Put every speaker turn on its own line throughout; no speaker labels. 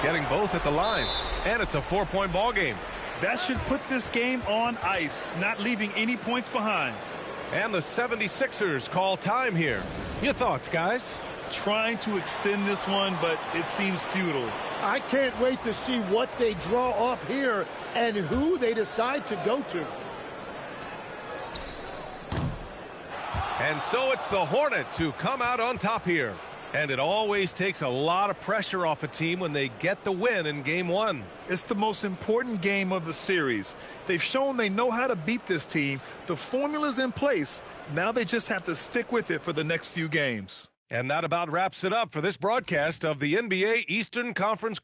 Getting both at the line, and it's a 4-point ball game.
That should put this game on ice, not leaving any points behind.
And the 76ers call time here. Your thoughts, guys?
Trying to extend this one, but it seems futile.
I can't wait to see what they draw up here and who they decide to go to.
And so it's the Hornets who come out on top here. And it always takes a lot of pressure off a team when they get the win in Game 1.
It's the most important game of the series. They've shown they know how to beat this team. The formula's in place. Now they just have to stick with it for the next few games.
And that about wraps it up for this broadcast of the NBA Eastern Conference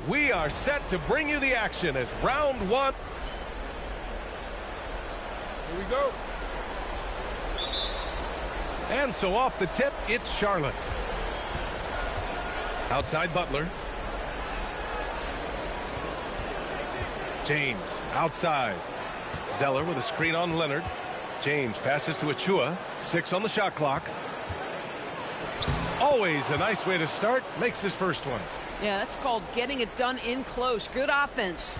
We are set to bring you the action as round one.
Here we go.
And so off the tip, it's Charlotte. Outside Butler. James outside. Zeller with a screen on Leonard. James passes to Achua. 6 on the shot clock. Always a nice way to start. Makes his first one.
Yeah, that's called getting it done in close. Good offense.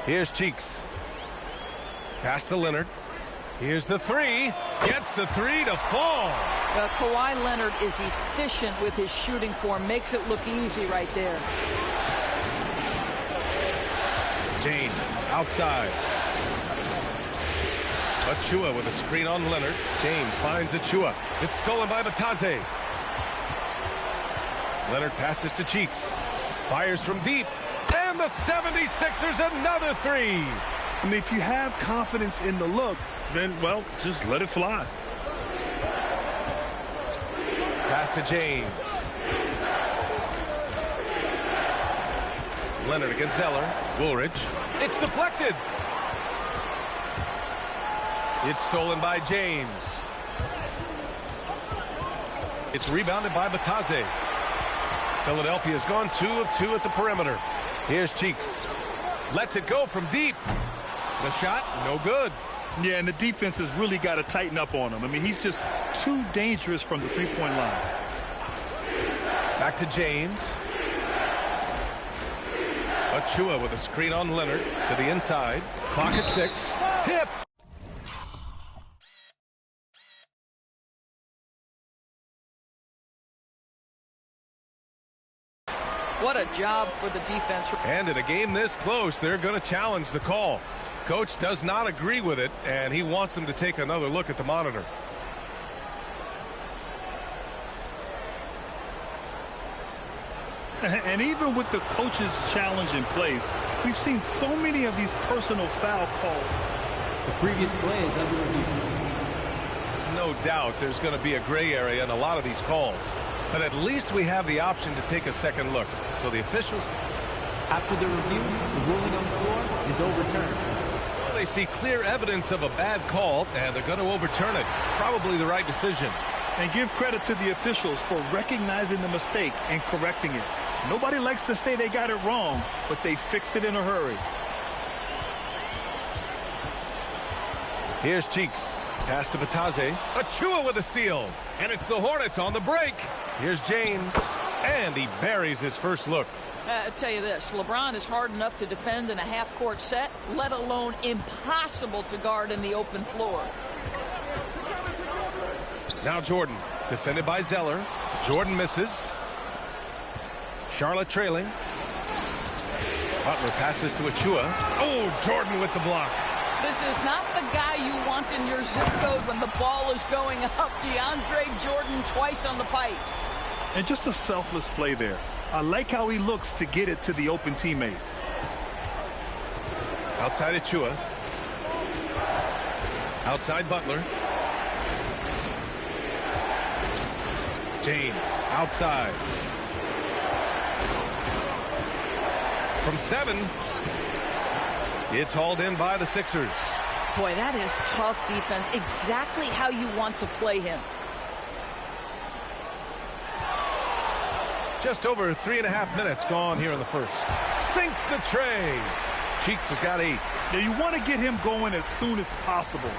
Here's Cheeks. Pass to Leonard. Here's the three. Gets the three to fall.
Well, Kawhi Leonard is efficient with his shooting form. Makes it look easy right there.
James outside. Achua with a screen on Leonard. James finds Achua. It's stolen by Batase. Leonard passes to Cheeks. Fires from deep. And the 76ers another three.
I mean, if you have confidence in the look, then, well, just let it fly.
Pass to James. Leonard against Zeller. Woolridge. It's deflected. It's stolen by James. It's rebounded by Batase. Philadelphia's gone 2 of 2 at the perimeter. Here's Cheeks. Lets it go from deep. The shot, no good.
Yeah, and the defense has really got to tighten up on him. I mean, he's just too dangerous from the three-point line.
Back to James. Achua with a screen on Leonard to the inside. Clock at 6. Tipped.
What a job for the defense.
And in a game this close, they're going to challenge the call. Coach does not agree with it, and he wants them to take another look at the monitor.
And even with the coach's challenge in place, we've seen so many of these personal foul calls.
The previous play is under review.
No doubt there's going to be a gray area in a lot of these calls. But at least we have the option to take a second look. So the officials...
After the review, the ruling on the floor is overturned.
So they see clear evidence of a bad call, and they're going to overturn it. Probably the right decision.
And give credit to the officials for recognizing the mistake and correcting it. Nobody likes to say they got it wrong, but they fixed it in a hurry.
Here's Cheeks. Pass to Batase. Achua with a steal. And it's the Hornets on the break. Here's James. And he buries his first look.
I'll tell you this, LeBron is hard enough to defend in a half-court set, let alone impossible to guard in the open floor.
Now Jordan, defended by Zeller. Jordan misses. Charlotte trailing. Butler passes to Achua. Oh, Jordan with the block.
This is not the guy you want in your zip code when the ball is going up. DeAndre Jordan twice on the pipes.
And just a selfless play there. I like how he looks to get it to the open teammate.
Outside Achua. Outside Butler. James outside. From 7. It's hauled in by the Sixers.
Boy, that is tough defense. Exactly how you want to play him.
Just over 3.5 minutes gone here in the first. Sinks the tray. Cheeks has got 8.
Now you want to get him going as soon as possible.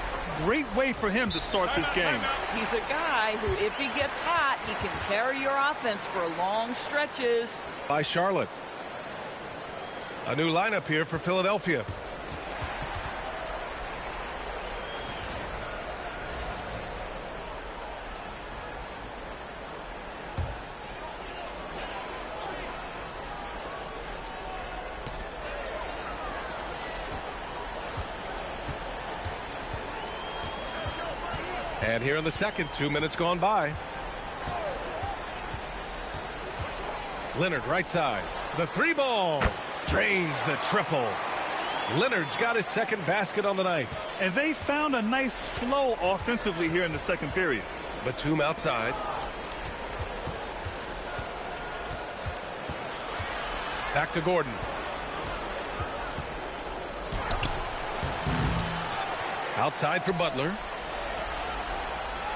Great way for him to start this game.
He's a guy who, if he gets hot, he can carry your offense for long stretches.
By Charlotte. A new lineup here for Philadelphia. And here in the second, 2 minutes gone by. Leonard right side. The 3-ball. Drains the triple. Leonard's got his second basket on the night.
And they found a nice flow offensively here in the second period.
Batum outside. Back to Gordon. Outside for Butler.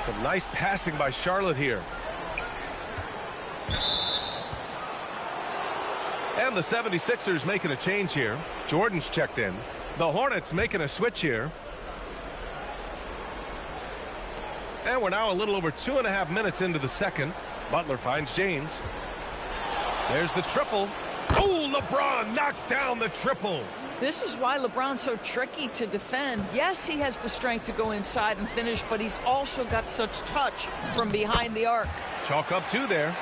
Some nice passing by Charlotte here. And the 76ers making a change here. Jordan's checked in. The Hornets making a switch here. And we're now a little over 2.5 minutes into the second. Butler finds James. There's the triple. Oh, LeBron knocks down the triple.
This is why LeBron's so tricky to defend. Yes, he has the strength to go inside and finish, but he's also got such touch from behind the arc.
Chalk up 2 there.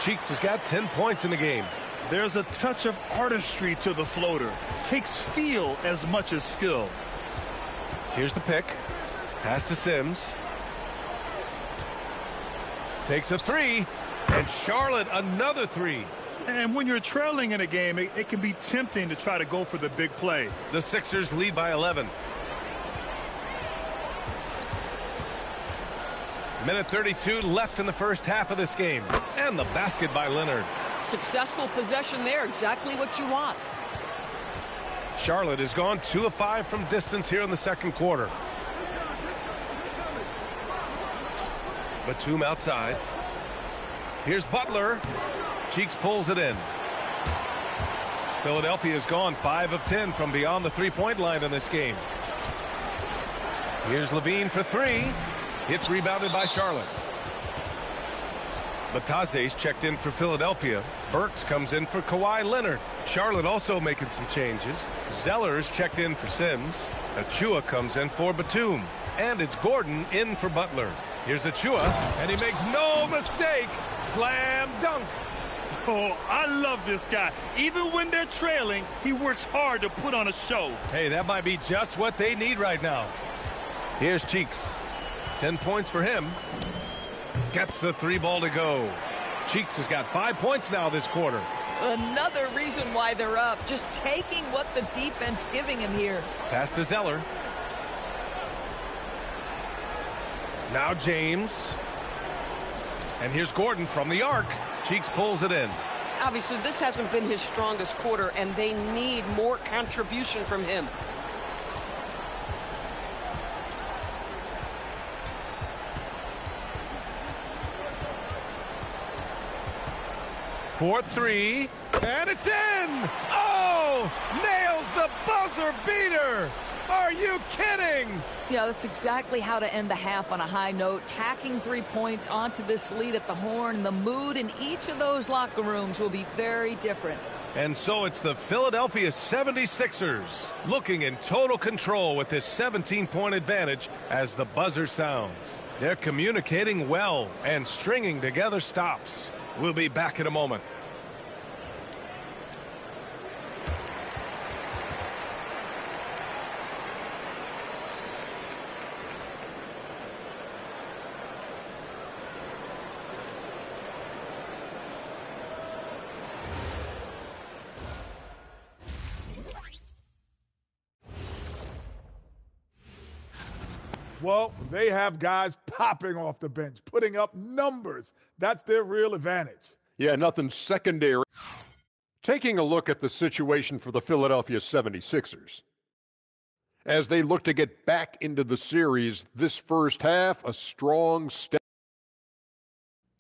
Cheeks has got 10 points in the game.
There's a touch of artistry to the floater. Takes feel as much as skill.
Here's the pick. Pass to Sims. Takes a 3. And Charlotte another 3.
And when you're trailing in a game, it can be tempting to try to go for the big play.
The Sixers lead by 11. Minute 32 left in the first half of this game. And the basket by Leonard.
Successful possession there, exactly what you want.
Charlotte has gone 2 of 5 from distance here in the second quarter. Batum outside. Here's Butler. Cheeks pulls it in. Philadelphia has gone 5 of 10 from beyond the three-point line in this game. Here's Levine for 3. It's rebounded by Charlotte. Batase's checked in for Philadelphia. Burks comes in for Kawhi Leonard. Charlotte also making some changes. Zeller's checked in for Sims. Achua comes in for Batum. And it's Gordon in for Butler. Here's Achua, and he makes no mistake. Slam dunk.
Oh, I love this guy. Even when they're trailing, he works hard to put on a show.
Hey, that might be just what they need right now. Here's Cheeks. 10 points for him. Gets the 3 ball to go. Cheeks has got 5 points now this quarter.
Another reason why they're up. Just taking what the defense giving him here.
Pass to Zeller. Now James. And here's Gordon from the arc. Cheeks pulls it in.
Obviously, this hasn't been his strongest quarter, and they need more contribution from him.
For 3, and it's in! Oh! Nails the buzzer beater! Are you kidding?
Yeah, that's exactly how to end the half on a high note. Tacking 3 points onto this lead at the horn. The mood in each of those locker rooms will be very different.
And so it's the Philadelphia 76ers looking in total control with this 17-point advantage as the buzzer sounds. They're communicating well and stringing together stops. We'll be back in a moment.
Well, they have guys popping off the bench, putting up numbers. That's their real advantage.
Yeah, nothing secondary. Taking a look at the situation for the Philadelphia 76ers. As they look to get back into the series, this first half, a strong step.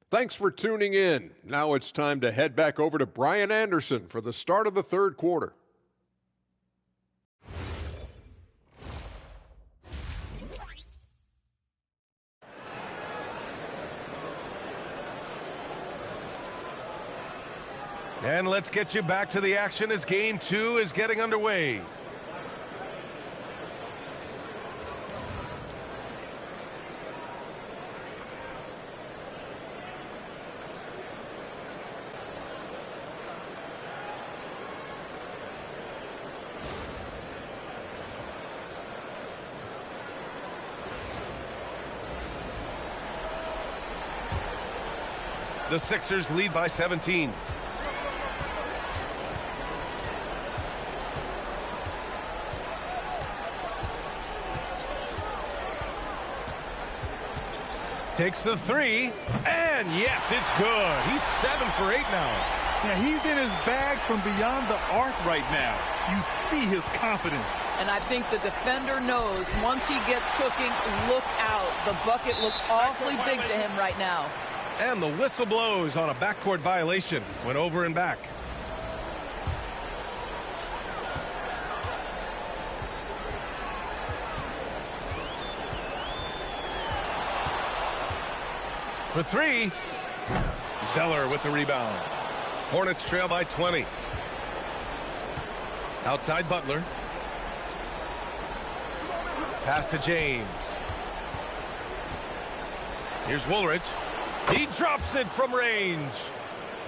Thanks for tuning in. Now it's time to head back over to Brian Anderson for the start of the third quarter.
And let's get you back to the action as game 2 is getting underway. The Sixers lead by 17. Takes the 3, and yes, it's good. He's 7 for 8 now.
Yeah, he's in his bag from beyond the arc right now. You see his confidence.
And I think the defender knows once he gets cooking, look out. The bucket looks awfully big to him right now.
And the whistle blows on a backcourt violation. Went over and back. For three. Zeller with the rebound. Hornets trail by 20. Outside Butler. Pass to James. Here's Woolridge. He drops it from range.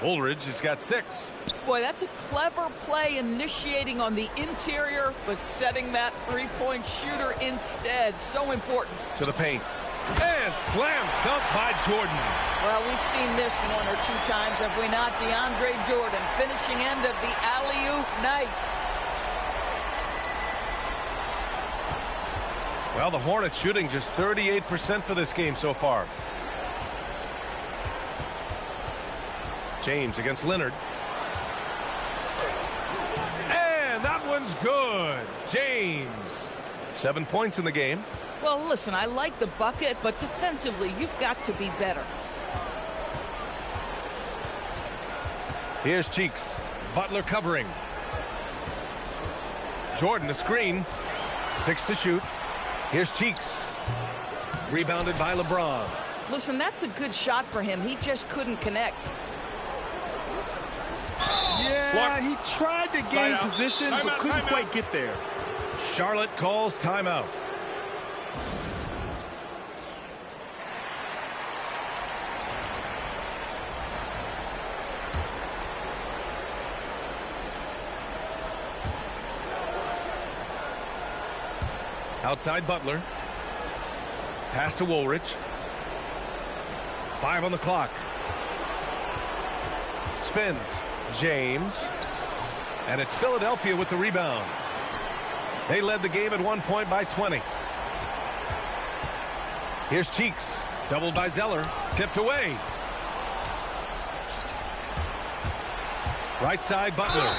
Woolridge has got 6.
Boy, that's a clever play initiating on the interior, but setting that three-point shooter instead. So important.
To the paint. And slam dunk by Jordan.
Well, we've seen this one or two times, have we not? DeAndre Jordan, finishing end of the alley-oop. Nice.
Well, the Hornets shooting just 38% for this game so far. James against Leonard. And that one's good. James. 7 points in the game.
Well, listen, I like the bucket, but defensively, you've got to be better.
Here's Cheeks. Butler covering. Jordan, the screen. 6 to shoot. Here's Cheeks. Rebounded by LeBron.
Listen, that's a good shot for him. He just couldn't connect.
Yeah, he tried to gain position, but couldn't quite get there.
Charlotte calls timeout. Outside Butler. Pass to Woolridge. 5 on the clock. Spins. James. And it's Philadelphia with the rebound. They led the game at 1 point by 20. Here's Cheeks. Doubled by Zeller. Tipped away. Right side Butler.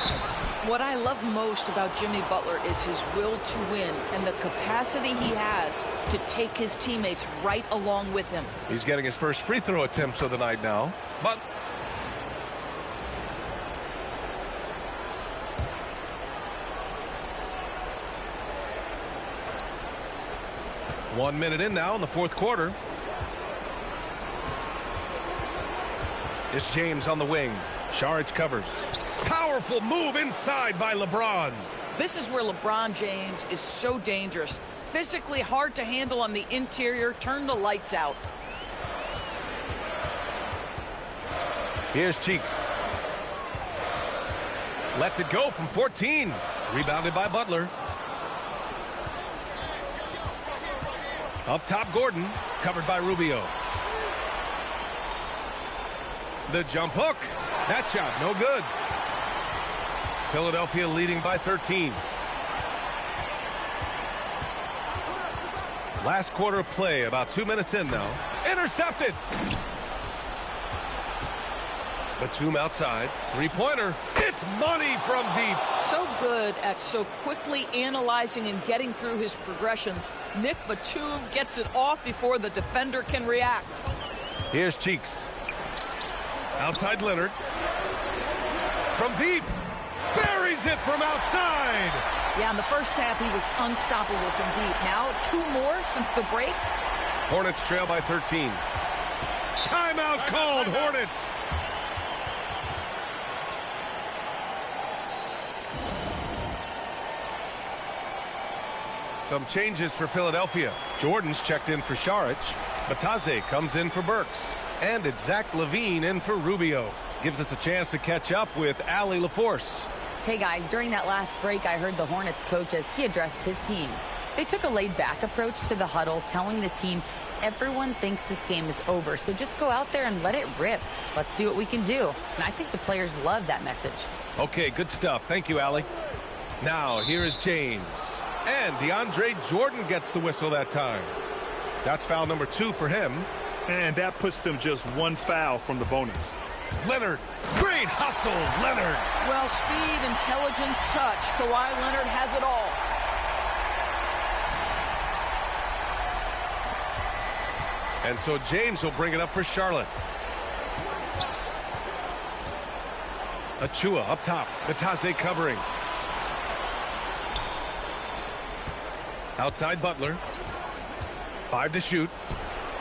What I love most about Jimmy Butler is his will to win and the capacity he has to take his teammates right along with him.
He's getting his first free throw attempts of the night now. But one minute in now in the fourth quarter. It's James on the wing. Saric covers. Powerful move inside by LeBron.
This is where LeBron James is so dangerous. Physically hard to handle on the interior. Turn the lights out.
Here's Cheeks. Lets it go from 14. Rebounded by Butler. Up top Gordon. Covered by Rubio. The jump hook. That shot no good. Philadelphia leading by 13. Last quarter of play, about 2 minutes in now. Intercepted. Batum outside. Three-pointer. It's money from deep.
So good at so quickly analyzing and getting through his progressions. Nick Batum gets it off before the defender can react.
Here's Cheeks. Outside Leonard. From deep. Buries it from outside.
Yeah, in the first half, he was unstoppable from deep. Now, 2 more since the break.
Hornets trail by 13. Timeout called, Hornets. Some changes for Philadelphia. Jordan's checked in for Saric. Bataze comes in for Burks. And it's Zach LaVine in for Rubio. Gives us a chance to catch up with Allie LaForce.
Hey guys, during that last break, I heard the Hornets coach as he addressed his team. They took a laid-back approach to the huddle, telling the team everyone thinks this game is over, so just go out there and let it rip. Let's see what we can do. And I think the players love that message.
Okay, good stuff. Thank you, Allie. Now, here is James. And DeAndre Jordan gets the whistle that time. That's foul number 2 for him.
And that puts them just 1 foul from the bonus.
Leonard, great hustle, Leonard.
Well, speed, intelligence, touch. Kawhi Leonard has it all.
And so James will bring it up for Charlotte. Achua up top. Matase covering. Outside Butler. 5 to shoot.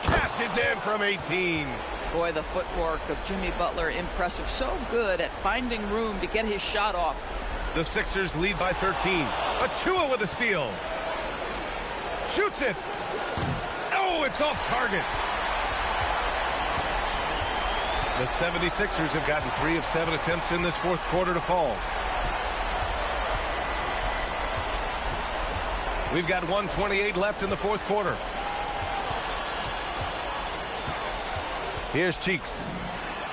Cashes in from 18.
Boy, the footwork of Jimmy Butler, impressive. So good at finding room to get his shot off.
The Sixers lead by 13. Achua with a steal. Shoots it. Oh, it's off target. The 76ers have gotten 3 of 7 attempts in this fourth quarter to fall. We've got 1:28 left in the fourth quarter. Here's Cheeks.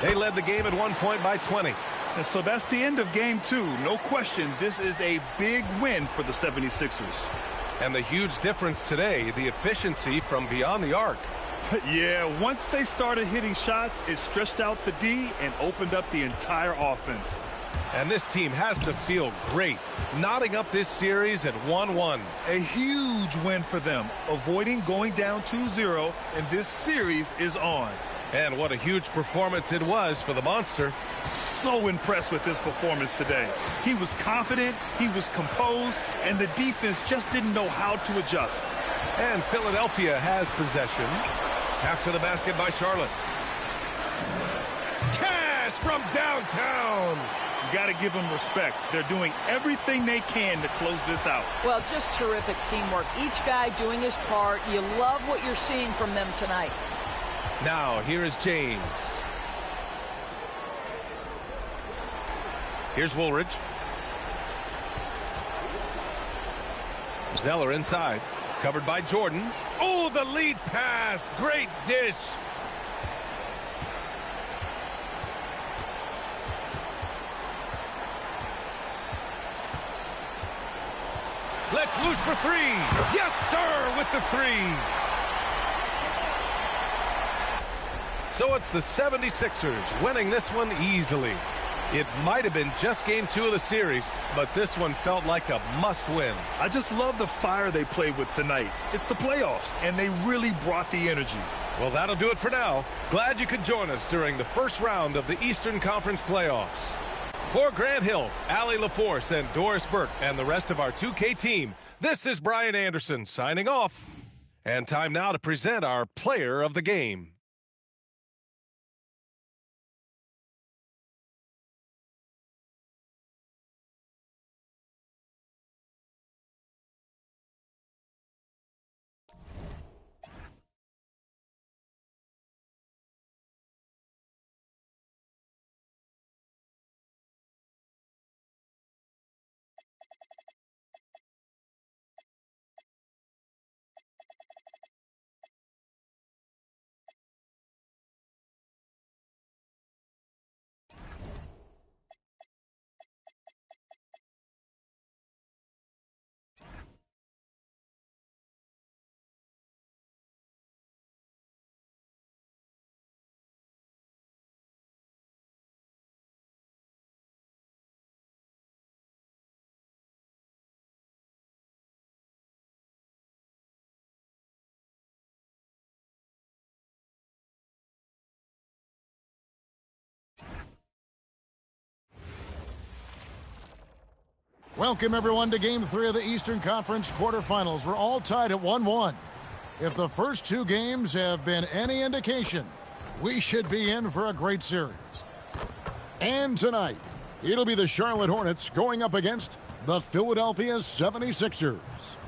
They led the game at one point by 20.
And so that's the end of game 2. No question, this is a big win for the 76ers.
And the huge difference today, the efficiency from beyond the arc.
Yeah, once they started hitting shots, it stretched out the D and opened up the entire offense.
And this team has to feel great, knotting up this series at 1-1.
A huge win for them, avoiding going down 2-0, and this series is on.
And what a huge performance it was for the Monster.
So impressed with his performance today. He was confident, he was composed, and the defense just didn't know how to adjust.
And Philadelphia has possession. After the basket by Charlotte. Cash from downtown.
You got to give them respect. They're doing everything they can to close this out.
Well, just terrific teamwork. Each guy doing his part. You love what you're seeing from them tonight.
Now, here is James. Here's Woolridge. Zeller inside. Covered by Jordan. Oh, the lead pass. Great dish. Let's loose for 3. Yes, sir, with the 3. So it's the 76ers winning this one easily. It might have been just game 2 of the series, but this one felt like a must-win.
I just love the fire they played with tonight. It's the playoffs, and they really brought the energy.
Well, that'll do it for now. Glad you could join us during the first round of the Eastern Conference playoffs. For Grant Hill, Allie LaForce, and Doris Burke, and the rest of our 2K team, this is Brian Anderson signing off. And time now to present our player of the game.
Welcome, everyone, to Game 3 of the Eastern Conference quarterfinals. We're all tied at 1-1. If the first 2 games have been any indication, we should be in for a great series. And tonight, it'll be the Charlotte Hornets going up against the Philadelphia 76ers.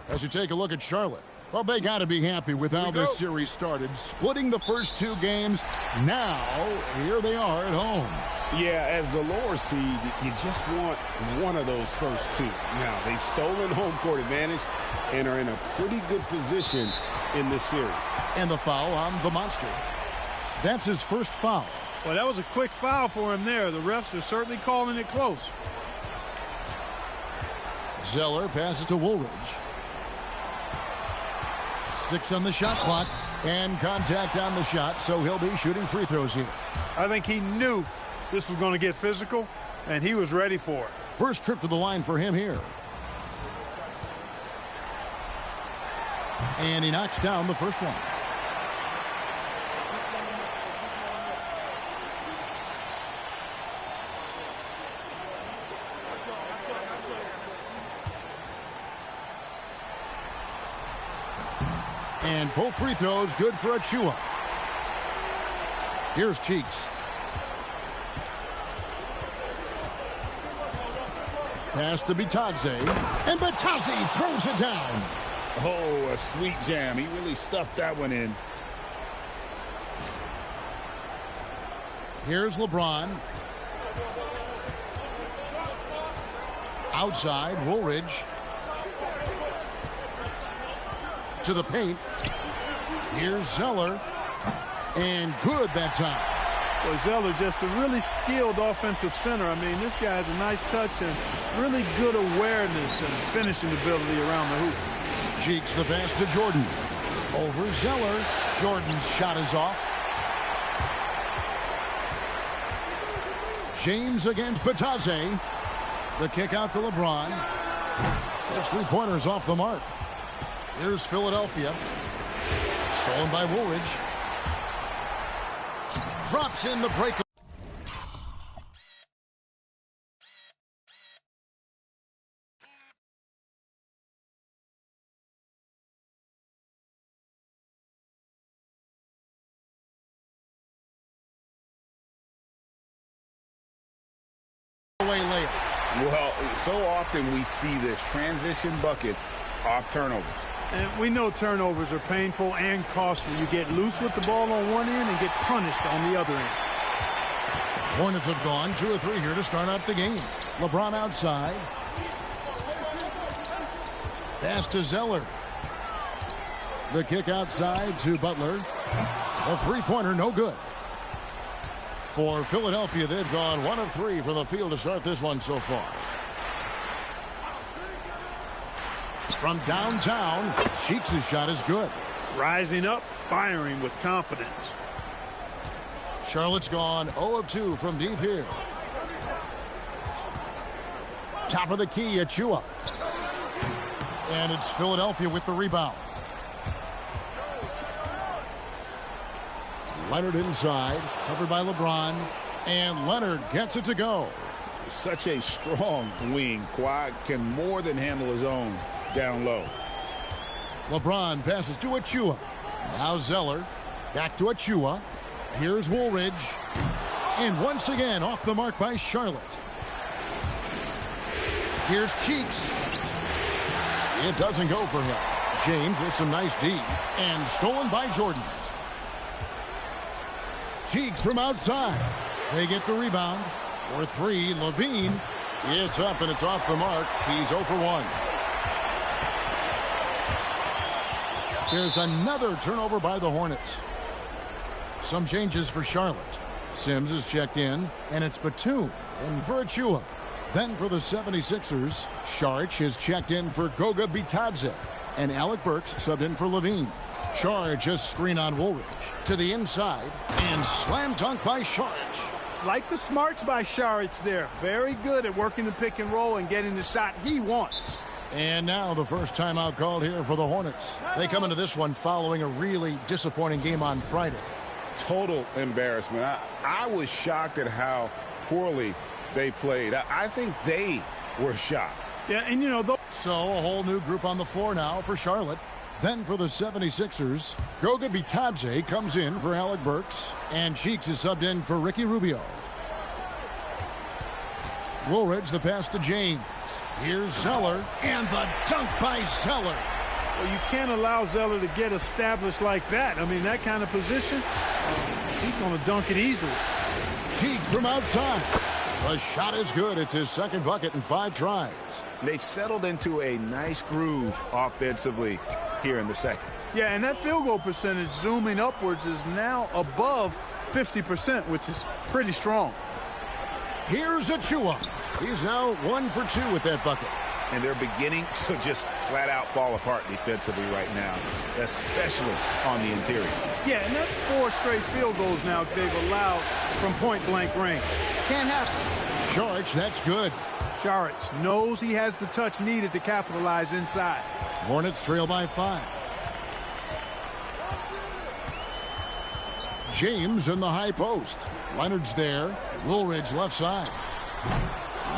As you take a look at Charlotte, well, they got to be happy with how this series started, splitting the first 2 games. Now, here they are at home.
Yeah, as the lower seed, you just want one of those first 2. Now, they've stolen home court advantage and are in a pretty good position in this series.
And the foul on the Monster. That's his first foul.
Well, that was a quick foul for him there. The refs are certainly calling it close.
Zeller passes to Woolridge. 6 on the shot clock, and contact on the shot, so he'll be shooting free throws here.
I think he knew this was going to get physical, and he was ready for it.
First trip to the line for him here. And he knocks down the first one. And both free throws good for Achua. Here's Cheeks. Pass to Bitadze. And Bitadze throws it down.
Oh, a sweet jam. He really stuffed that one in.
Here's LeBron. Outside, Woolridge. To the paint. Here's Zeller. And good that time.
Well, Zeller, just a really skilled offensive center. I mean, this guy has a nice touch and really good awareness and finishing ability around the hoop.
Cheeks the pass to Jordan. Over Zeller. Jordan's shot is off. James against Bitadze. The kick out to LeBron. His three-pointer's off the mark. Here's Philadelphia. Stolen by Woolridge. Drops in the break. Away layup.
Well, so often we see this transition buckets off turnovers.
And we know turnovers are painful and costly. You get loose with the ball on one end and get punished on the other end.
Hornets have gone 2 of 3 here to start out the game. LeBron outside. Pass to Zeller. The kick outside to Butler. A three-pointer, no good. For Philadelphia, they've gone 1 of 3 from the field to start this one so far. From downtown, Cheeks' shot is good.
Rising up, firing with confidence.
Charlotte's gone 0 of 2 from deep here. Top of the key, Achua. And it's Philadelphia with the rebound. Leonard inside, covered by LeBron. And Leonard gets it to go.
Such a strong wing. Kawhi can more than handle his own down low.
LeBron passes to Achua. Now Zeller. Back to Achua. Here's Woolridge. And once again off the mark by Charlotte. Here's Cheeks. It doesn't go for him. James with some nice D. And stolen by Jordan. Cheeks from outside. They get the rebound. For 3, Levine. It's up and it's off the mark. He's 0 for 1. There's another turnover by the Hornets. Some changes for Charlotte. Sims is checked in, and it's Batum in for Achua. Then for the 76ers, Saric is checked in for Goga Bitadze, and Alec Burks subbed in for Levine. Saric just screen on Woolridge to the inside, and slam dunk by Saric.
Like the smarts by Saric there. Very good at working the pick and roll and getting the shot he wants.
And now the first timeout called here for the Hornets. They come into this one following a really disappointing game on Friday.
Total embarrassment. I was shocked at how poorly they played. I think they were shocked.
Yeah, and you know,
so a whole new group on the floor now for Charlotte. Then for the 76ers, Goga Bitadze comes in for Alec Burks, and Cheeks is subbed in for Ricky Rubio. Woolridge the pass to James. Here's Zeller, and the dunk by Zeller.
Well, you can't allow Zeller to get established like that. I mean, that kind of position, he's going to dunk it easily.
Cheeks from outside. The shot is good. It's his second bucket in 5 tries.
They've settled into a nice groove offensively here in the second.
Yeah, and that field goal percentage zooming upwards is now above 50%, which is pretty strong.
Here's Achua. He's now 1 for 2 with that bucket.
and they're beginning to just flat out fall apart defensively right now, especially on the interior.
Yeah, and that's 4 straight field goals now they've allowed from point-blank range. Can't happen.
George, that's good.
Saric knows he has the touch needed to capitalize inside.
Hornets trail by 5. James in the high post. Leonard's there. Woolridge left side.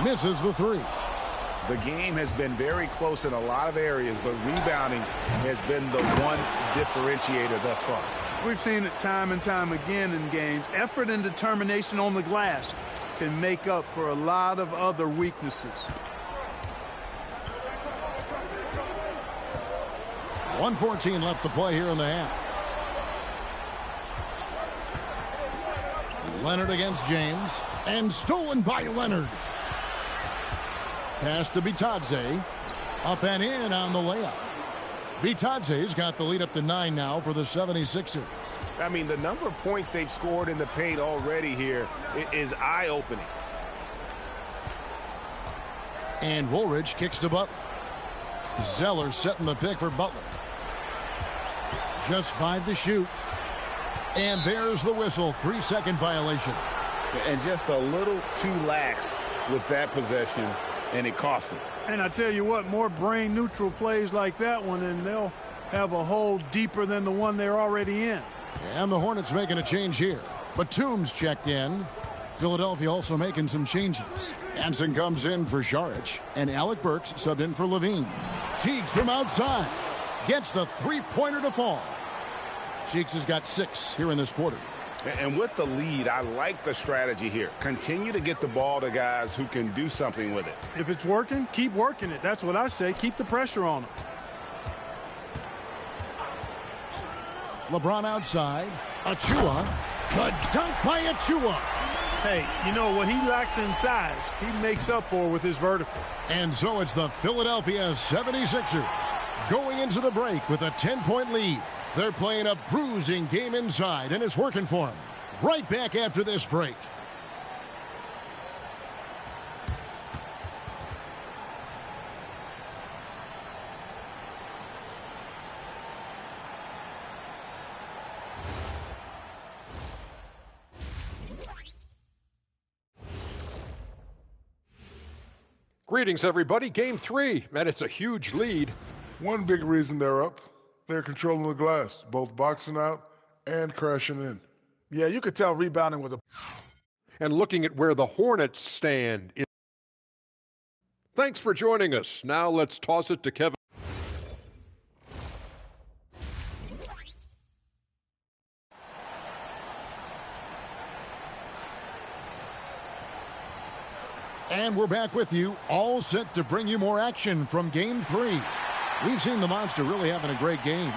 Misses the 3.
The game has been very close in a lot of areas, but rebounding has been the one differentiator thus far.
We've seen it time and time again in games. Effort and determination on the glass can make up for a lot of other weaknesses.
1:14 left to play here in the half. Leonard against James, and stolen by Leonard. Pass to Bitadze. Up and in on the layup. Bitadze's got the lead up to 9 now for the 76ers.
I mean, the number of points they've scored in the paint already here is eye-opening.
And Woolridge kicks to Butler. Zeller setting the pick for Butler. Just 5 to shoot. And there's the whistle. 3-second violation.
And just a little too lax with that possession, and it cost them.
And I tell you what, more brain-neutral plays like that one, and they'll have a hole deeper than the one they're already in.
And the Hornets making a change here. Batum's checked in. Philadelphia also making some changes. Hansen comes in for Saric, and Alec Burks subbed in for Levine. Cheeks from outside. Gets the 3-pointer to fall. Cheeks has got 6 here in this quarter.
And with the lead, I like the strategy here. Continue to get the ball to guys who can do something with it.
If it's working, keep working it. That's what I say. Keep the pressure on them.
LeBron outside. Achua. Good dunk by Achua.
Hey, you know what he lacks in size, he makes up for with his vertical.
And so it's the Philadelphia 76ers going into the break with a 10-point lead. They're playing a bruising game inside, and it's working for them. Right back after this break.
Greetings, everybody. Game 3, and it's a huge lead.
One big reason they're up, they're controlling the glass, both boxing out and crashing in.
Yeah, you could tell rebounding was a...
And looking at where the Hornets stand. Thanks for joining us. Now let's toss it to Kevin.
And we're back with you, all set to bring you more action from Game 3. We've seen the Monster really having a great game.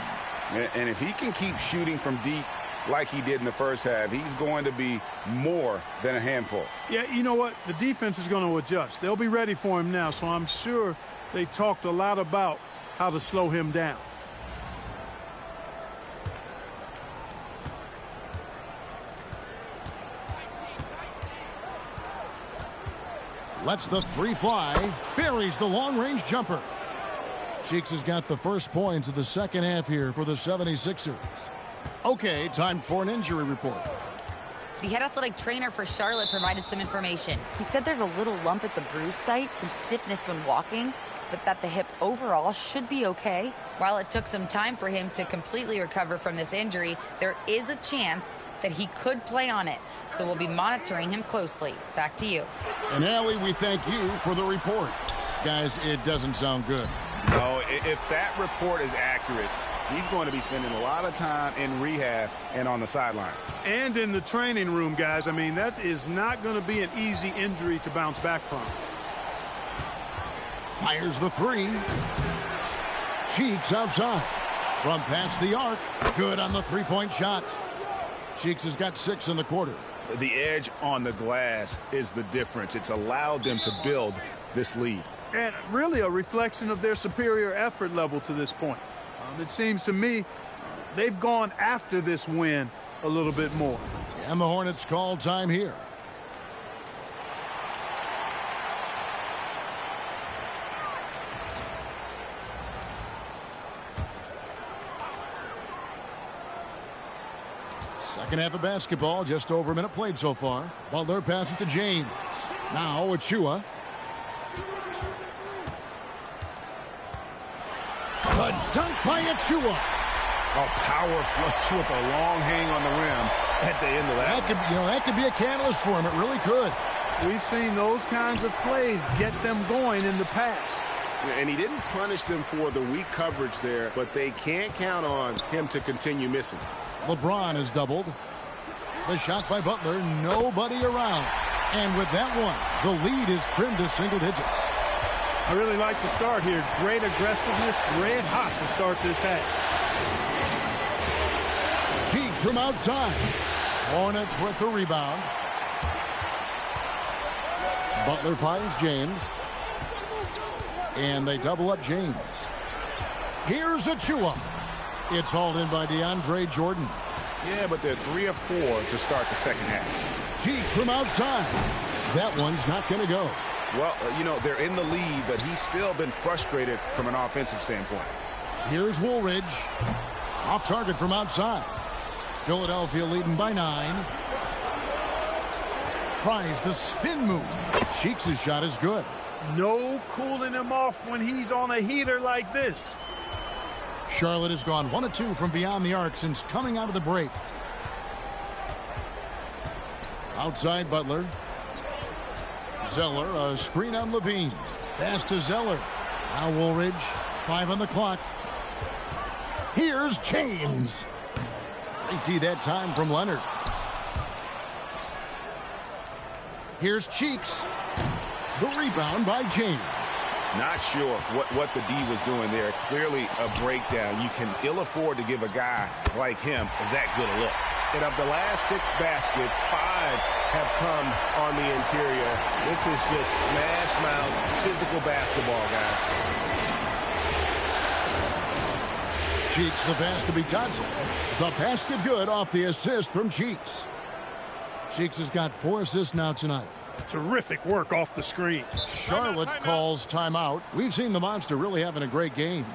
And if he can keep shooting from deep like he did in the first half, he's going to be more than a handful.
Yeah, you know what? The defense is going to adjust. They'll be ready for him now, so I'm sure they talked a lot about how to slow him down.
Lets the 3 fly. Buries the long-range jumper. Cheeks has got the first points of the second half here for the 76ers. Okay, time for an injury report.
The head athletic trainer for Charlotte provided some information. He said there's a little lump at the bruise site, some stiffness when walking, but that the hip overall should be okay. While it took some time for him to completely recover from this injury, there is a chance that he could play on it, so we'll be monitoring him closely. Back to you.
And Allie, we thank you for the report. Guys, it doesn't sound good.
No, if that report is accurate, he's going to be spending a lot of time in rehab and on the sideline.
And in the training room, guys. I mean, that is not going to be an easy injury to bounce back from.
Fires the 3. Cheeks outside. From past the arc. Good on the 3-point shot. Cheeks has got 6 in the quarter.
The edge on the glass is the difference. It's allowed them to build this lead.
And really a reflection of their superior effort level to this point. It seems to me they've gone after this win a little bit more.
And the Hornets call time here. Second half of basketball, just over a minute played so far. Butler passes to James. Now Achua. A dunk by Achua.
A power flush with a long hang on the rim at the end of that.
That could be a catalyst for him. It really could.
We've seen those kinds of plays get them going in the past.
And he didn't punish them for the weak coverage there, but they can't count on him to continue missing.
LeBron is doubled. The shot by Butler, nobody around. And with that one, the lead is trimmed to single digits.
I really like the start here. Great aggressiveness, red hot to start this half.
Cheek from outside. Hornets with the rebound. Butler finds James. And they double up James. Here's Achua. It's hauled in by DeAndre Jordan.
Yeah, but they're 3 of 4 to start the second half.
Cheek from outside. That one's not going to go.
Well, they're in the lead, but he's still been frustrated from an offensive standpoint.
Here's Woolridge. Off target from outside. Philadelphia leading by 9. Tries the spin move. Cheeks' shot is good.
No cooling him off when he's on a heater like this.
Charlotte has gone 1 of 2 from beyond the arc since coming out of the break. Outside Butler. Zeller, a screen on Levine. Pass to Zeller. Now Woolridge, 5 on the clock. Here's James. Great D that time from Leonard. Here's Cheeks. The rebound by James.
Not sure what the D was doing there. Clearly a breakdown. You can ill afford to give a guy like him that good a look. And of the last 6 baskets, 5 have come on the interior. This is just smash mouth physical basketball, guys.
Cheeks the pass to Bitadze. The basket good off the assist from Cheeks. Cheeks has got 4 assists now tonight.
Terrific work off the screen.
Charlotte calls timeout. We've seen the Monster really having a great game.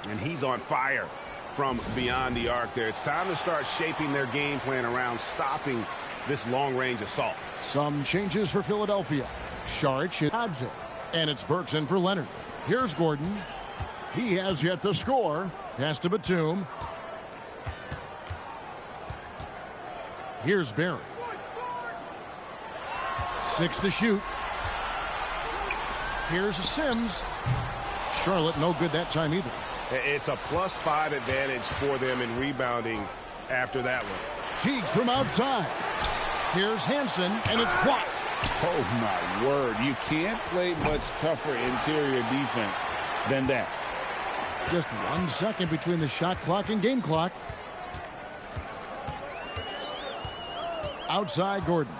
And he's on fire from beyond the arc there. It's time to start shaping their game plan around stopping this long-range assault.
Some changes for Philadelphia. Saric, Adze, and it's Burks in for Leonard. Here's Gordon. He has yet to score. Pass to Batum. Here's Barry. 6 to shoot. Here's Sims. Charlotte no good that time either.
It's a +5 advantage for them in rebounding after that one.
Cheek from outside. Here's Hansen, and it's blocked.
Oh, my word. You can't play much tougher interior defense than that.
Just 1 second between the shot clock and game clock. Outside Gordon.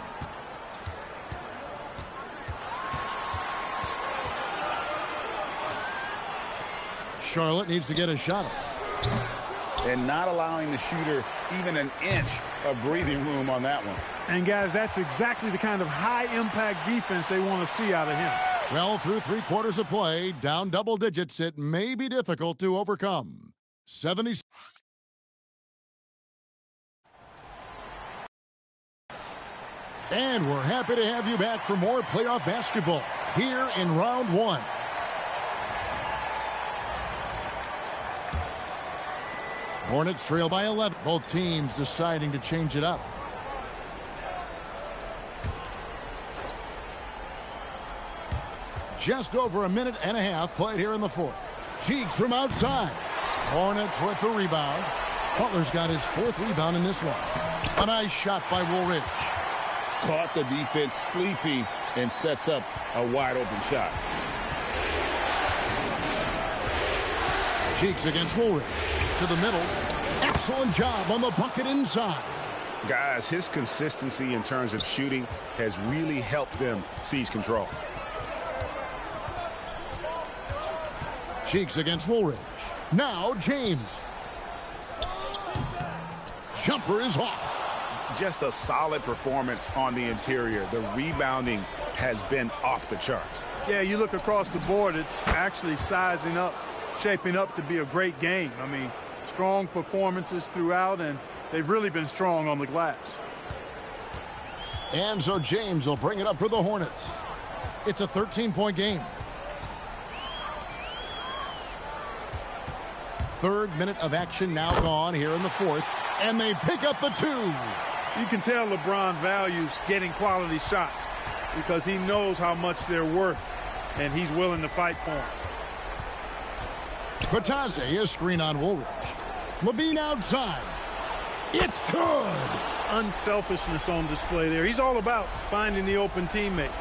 Charlotte needs to get a shot up.
And not allowing the shooter even an inch of breathing room on that one.
And, guys, that's exactly the kind of high-impact defense they want to see out of him.
Well, through 3 quarters of play, down double digits, it may be difficult to overcome. 70. And we're happy to have you back for more playoff basketball here in round 1. Hornets trail by 11. Both teams deciding to change it up. Just over a minute and a half played here in the 4th. Cheek from outside. Hornets with the rebound. Butler's got his 4th rebound in this one. A nice shot by Woolridge.
Caught the defense sleeping and sets up a wide open shot.
Cheeks against Woolridge. To the middle. Excellent job on the bucket inside.
Guys, his consistency in terms of shooting has really helped them seize control.
Cheeks against Woolridge. Now James. Jumper is off.
Just a solid performance on the interior. The rebounding has been off the charts.
Yeah, you look across the board, it's actually sizing up, shaping up to be a great game. I mean, strong performances throughout, and they've really been strong on the glass.
And so James will bring it up for the Hornets. It's a 13-point game. Third minute of action now gone here in the fourth. And they pick up the 2.
You can tell LeBron values getting quality shots because he knows how much they're worth, and he's willing to fight for them.
Patazzi is screen on Woolridge. Levine outside. It's good.
Unselfishness on display there. He's all about finding the open teammate.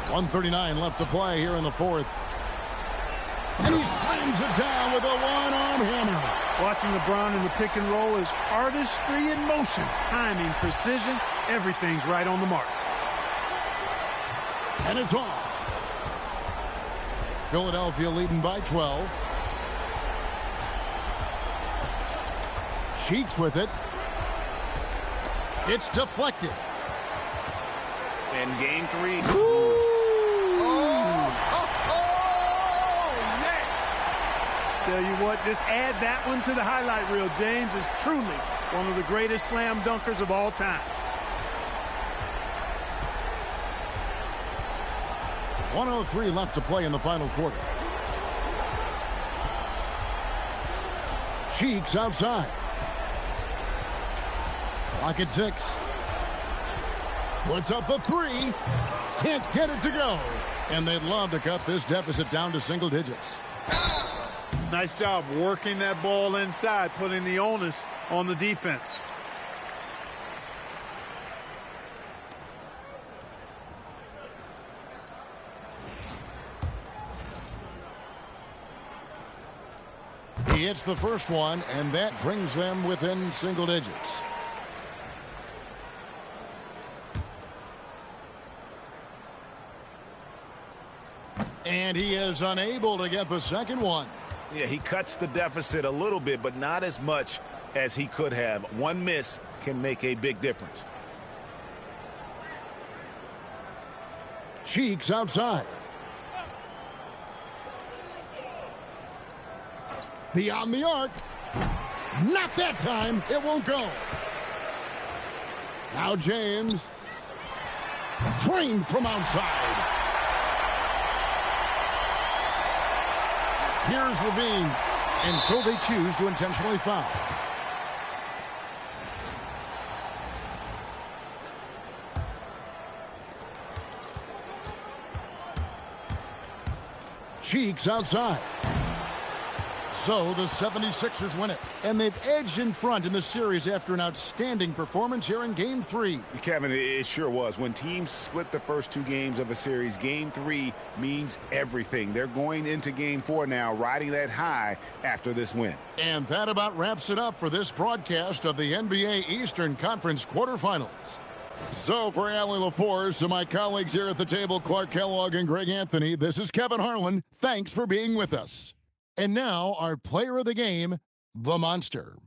1:39 left to play here in the fourth. And he slams it down with a one-arm hammer.
Watching LeBron in the pick and roll is artistry in motion. Timing, precision, everything's right on the mark.
And it's off. Philadelphia leading by 12. Cheeks with it. It's deflected.
In game 3.
Tell you what, just add that one to the highlight reel. James is truly one of the greatest slam dunkers of all time.
1:03 left to play in the final quarter. Cheeks outside. Clock at 6. Puts up the 3. Can't get it to go. And they'd love to cut this deficit down to single digits.
Nice job working that ball inside, putting the onus on the defense.
He hits the first one, and that brings them within single digits. And he is unable to get the second one.
Yeah, he cuts the deficit a little bit, but not as much as he could have. One miss can make a big difference.
Cheeks outside. Beyond the arc. Not that time. It won't go. Now James. Drained from outside. Here's Levine. And so they choose to intentionally foul. Cheeks outside. So the 76ers win it. And they've edged in front in the series after an outstanding performance here in Game 3.
Kevin, it sure was. When teams split the first 2 games of a series, Game 3 means everything. They're going into Game 4 now, riding that high after this win.
And that about wraps it up for this broadcast of the NBA Eastern Conference quarterfinals. So for Allie LaForce and my colleagues here at the table, Clark Kellogg and Greg Anthony, this is Kevin Harlan. Thanks for being with us. And now our player of the game, the Monster.